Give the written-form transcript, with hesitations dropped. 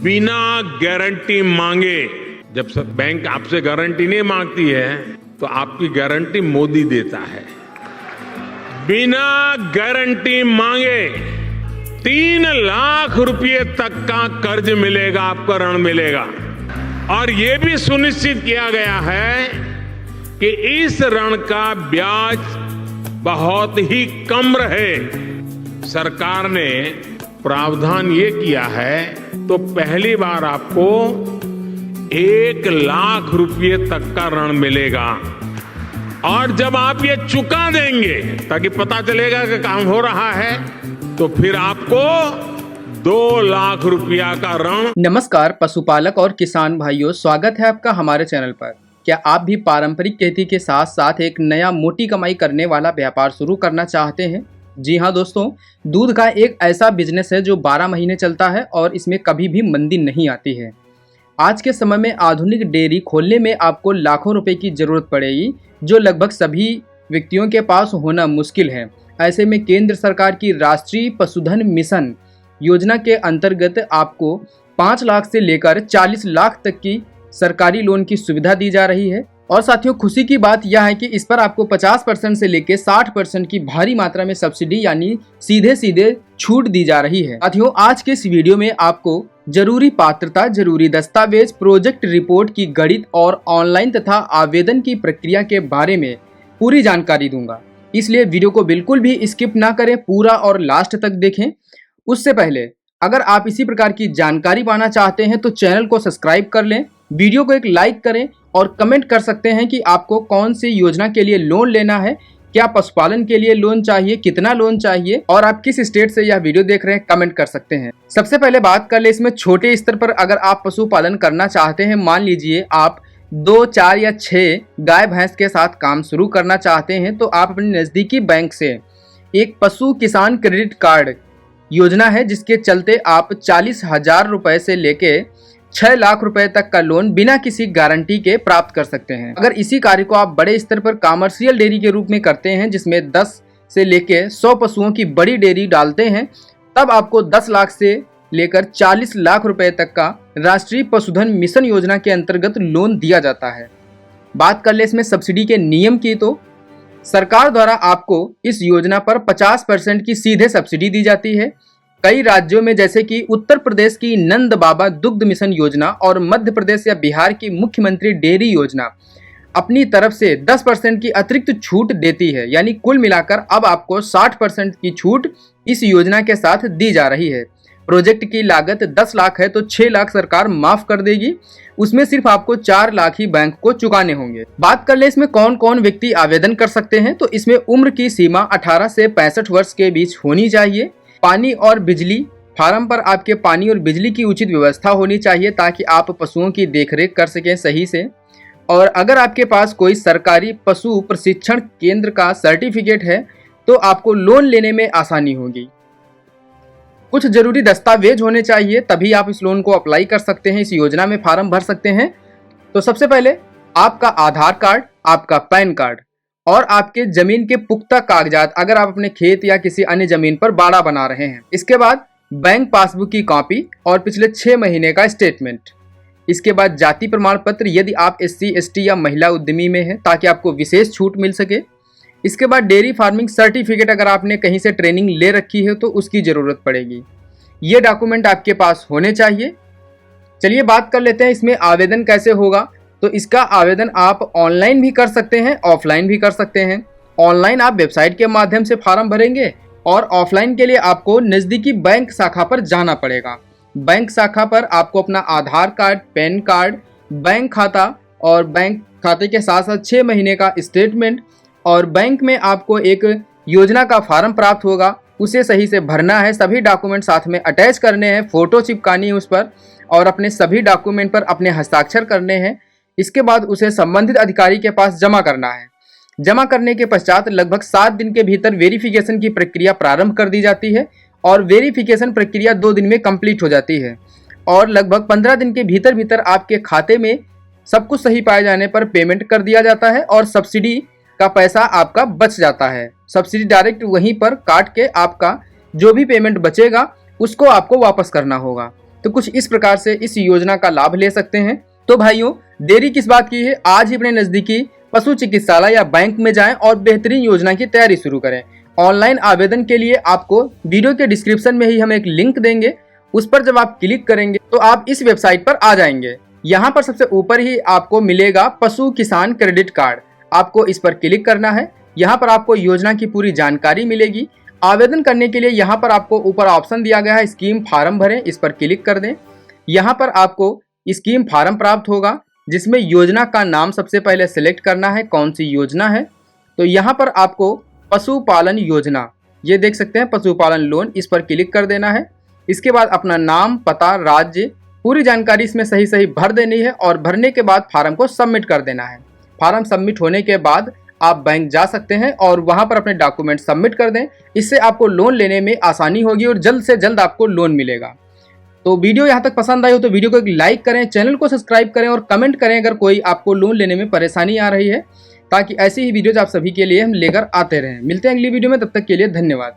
बिना गारंटी मांगे, जब बैंक आपसे गारंटी नहीं मांगती है तो आपकी गारंटी मोदी देता है। बिना गारंटी मांगे 3 लाख रुपए तक का कर्ज मिलेगा, आपको ऋण मिलेगा। और ये भी सुनिश्चित किया गया है कि इस ऋण का ब्याज बहुत ही कम रहे। सरकार ने प्रावधान ये किया है तो पहली बार आपको 1 लाख रुपए तक का ऋण मिलेगा। और जब आप ये चुका देंगे ताकि पता चलेगा कि काम हो रहा है, तो फिर आपको 2 लाख रुपया का ऋण। नमस्कार पशुपालक और किसान भाइयों, स्वागत है आपका हमारे चैनल पर। क्या आप भी पारंपरिक खेती के साथ साथ एक नया मोटी कमाई करने वाला व्यापार शुरू करना चाहते हैं? जी हाँ दोस्तों, दूध का एक ऐसा बिजनेस है जो 12 महीने चलता है और इसमें कभी भी मंदी नहीं आती है। आज के समय में आधुनिक डेयरी खोलने में आपको लाखों रुपए की जरूरत पड़ेगी, जो लगभग सभी व्यक्तियों के पास होना मुश्किल है। ऐसे में केंद्र सरकार की राष्ट्रीय पशुधन मिशन योजना के अंतर्गत आपको 5 लाख से लेकर 40 लाख तक की सरकारी लोन की सुविधा दी जा रही है। और साथियों, खुशी की बात यह है कि इस पर आपको 50% से लेकर 60% की भारी मात्रा में सब्सिडी यानी सीधे सीधे छूट दी जा रही है। साथियों, आज के इस वीडियो में आपको जरूरी पात्रता, जरूरी दस्तावेज, प्रोजेक्ट रिपोर्ट की गणित और ऑनलाइन तथा आवेदन की प्रक्रिया के बारे में पूरी जानकारी दूंगा। इसलिए वीडियो को बिल्कुल भी स्किप ना करें, पूरा और लास्ट तक देखें। उससे पहले अगर आप इसी प्रकार की जानकारी पाना चाहते हैं तो चैनल को सब्सक्राइब कर लें, वीडियो को एक लाइक करें और कमेंट कर सकते हैं कि आपको कौन सी योजना के लिए लोन लेना है, क्या पशुपालन के लिए लोन चाहिए, कितना लोन चाहिए और आप किस स्टेट से यह वीडियो देख रहे हैं, कमेंट कर सकते हैं। सबसे पहले बात कर ले इसमें छोटे स्तर पर अगर आप पशुपालन करना चाहते हैं, मान लीजिए आप 2, 4 या 6 गाय भैंस के साथ काम शुरू करना चाहते हैं, तो आप अपने नज़दीकी बैंक से एक पशु किसान क्रेडिट कार्ड योजना है जिसके चलते आप 40,000 रुपए से लेके 6 लाख रुपए तक का लोन बिना किसी गारंटी के प्राप्त कर सकते हैं। अगर इसी कार्य को आप बड़े स्तर पर कमर्शियल डेयरी के रूप में करते हैं, जिसमें 10 से लेके 100 पशुओं की बड़ी डेयरी डालते हैं, तब आपको 10 लाख से लेकर 40 लाख रुपए तक का राष्ट्रीय पशुधन मिशन योजना के अंतर्गत लोन दिया जाता है। बात कर ले इसमें सब्सिडी के नियम की, तो सरकार द्वारा आपको इस योजना पर 50% की सीधे सब्सिडी दी जाती है। कई राज्यों में जैसे कि उत्तर प्रदेश की नंद बाबा दुग्ध मिशन योजना और मध्य प्रदेश या बिहार की मुख्यमंत्री डेयरी योजना अपनी तरफ से 10% की अतिरिक्त छूट देती है। यानी कुल मिलाकर अब आपको 60% की छूट इस योजना के साथ दी जा रही है। प्रोजेक्ट की लागत 10 लाख है तो 6 लाख सरकार माफ कर देगी, उसमें सिर्फ आपको 4 लाख ही बैंक को चुकाने होंगे। बात कर ले इसमें कौन कौन व्यक्ति आवेदन कर सकते हैं, तो इसमें उम्र की सीमा 18 से 65 वर्ष के बीच होनी चाहिए। पानी और बिजली, फार्म पर आपके पानी और बिजली की उचित व्यवस्था होनी चाहिए ताकि आप पशुओं की देखरेख कर सकें सही से। और अगर आपके पास कोई सरकारी पशु प्रशिक्षण केंद्र का सर्टिफिकेट है तो आपको लोन लेने में आसानी होगी। कुछ जरूरी दस्तावेज होने चाहिए, तभी आप इस लोन को अप्लाई कर सकते हैं, इस योजना में फार्म भर सकते हैं। तो सबसे पहले आपका आधार कार्ड, आपका पैन कार्ड और आपके जमीन के पुख्ता कागजात, अगर आप अपने खेत या किसी अन्य जमीन पर बाड़ा बना रहे हैं। इसके बाद बैंक पासबुक की कॉपी और पिछले 6 महीने का स्टेटमेंट। इसके बाद जाति प्रमाण पत्र यदि आप SC, ST या महिला उद्यमी में हैं, ताकि आपको विशेष छूट मिल सके। इसके बाद डेयरी फार्मिंग सर्टिफिकेट, अगर आपने कहीं से ट्रेनिंग ले रखी है तो उसकी ज़रूरत पड़ेगी। ये डॉक्यूमेंट आपके पास होने चाहिए। चलिए बात कर लेते हैं इसमें आवेदन कैसे होगा। तो इसका आवेदन आप ऑनलाइन भी कर सकते हैं, ऑफलाइन भी कर सकते हैं। ऑनलाइन आप वेबसाइट के माध्यम से फार्म भरेंगे और ऑफलाइन के लिए आपको नज़दीकी बैंक शाखा पर जाना पड़ेगा। बैंक शाखा पर आपको अपना आधार कार्ड, पैन कार्ड, बैंक खाता और बैंक खाते के साथ साथ 6 महीने का स्टेटमेंट और बैंक में आपको एक योजना का फार्म प्राप्त होगा, उसे सही से भरना है। सभी डॉक्यूमेंट साथ में अटैच करने हैं, फोटो चिपकानी है उस पर और अपने सभी डॉक्यूमेंट पर अपने हस्ताक्षर करने हैं। इसके बाद उसे संबंधित अधिकारी के पास जमा करना है। जमा करने के पश्चात लगभग 7 दिन के भीतर वेरिफिकेशन की प्रक्रिया प्रारंभ कर दी जाती है और वेरिफिकेशन प्रक्रिया 2 दिन में कंप्लीट हो जाती है और लगभग 15 दिन के भीतर भीतर आपके खाते में सब कुछ सही पाए जाने पर पेमेंट कर दिया जाता है और सब्सिडी का पैसा आपका बच जाता है। सब्सिडी डायरेक्ट वहीं पर काट के आपका जो भी पेमेंट बचेगा उसको आपको वापस करना होगा। तो कुछ इस प्रकार से इस योजना का लाभ ले सकते हैं। तो भाइयों, देरी किस बात की है, आज ही अपने नजदीकी पशु चिकित्सालय या बैंक में जाएं और बेहतरीन योजना की तैयारी शुरू करें। ऑनलाइन आवेदन के लिए आपको वीडियो के डिस्क्रिप्शन में ही हम एक लिंक देंगे, उस पर जब आप क्लिक करेंगे तो आप इस वेबसाइट पर आ जाएंगे। यहाँ पर सबसे ऊपर ही आपको मिलेगा पशु किसान क्रेडिट कार्ड, आपको इस पर क्लिक करना है। यहाँ पर आपको योजना की पूरी जानकारी मिलेगी। आवेदन करने के लिए यहाँ पर आपको ऊपर ऑप्शन दिया गया है स्कीम फार्म भरें, इस पर क्लिक कर दें। यहाँ पर आपको स्कीम फार्म प्राप्त होगा, जिसमें योजना का नाम सबसे पहले सिलेक्ट करना है, कौन सी योजना है। तो यहाँ पर आपको पशुपालन योजना, ये देख सकते हैं पशुपालन लोन, इस पर क्लिक कर देना है। इसके बाद अपना नाम, पता, राज्य, पूरी जानकारी इसमें सही सही भर देनी है और भरने के बाद फार्म को सबमिट कर देना है। फार्म सबमिट होने के बाद आप बैंक जा सकते हैं और वहां पर अपने डॉक्यूमेंट सबमिट कर दें। इससे आपको लोन लेने में आसानी होगी और जल्द से जल्द आपको लोन मिलेगा। तो वीडियो यहाँ तक पसंद आई हो तो वीडियो को एक लाइक करें, चैनल को सब्सक्राइब करें और कमेंट करें अगर कोई आपको लोन लेने में परेशानी आ रही है, ताकि ऐसी ही वीडियोज आप सभी के लिए हम लेकर आते रहें। मिलते हैं अगली वीडियो में, तब तक के लिए धन्यवाद।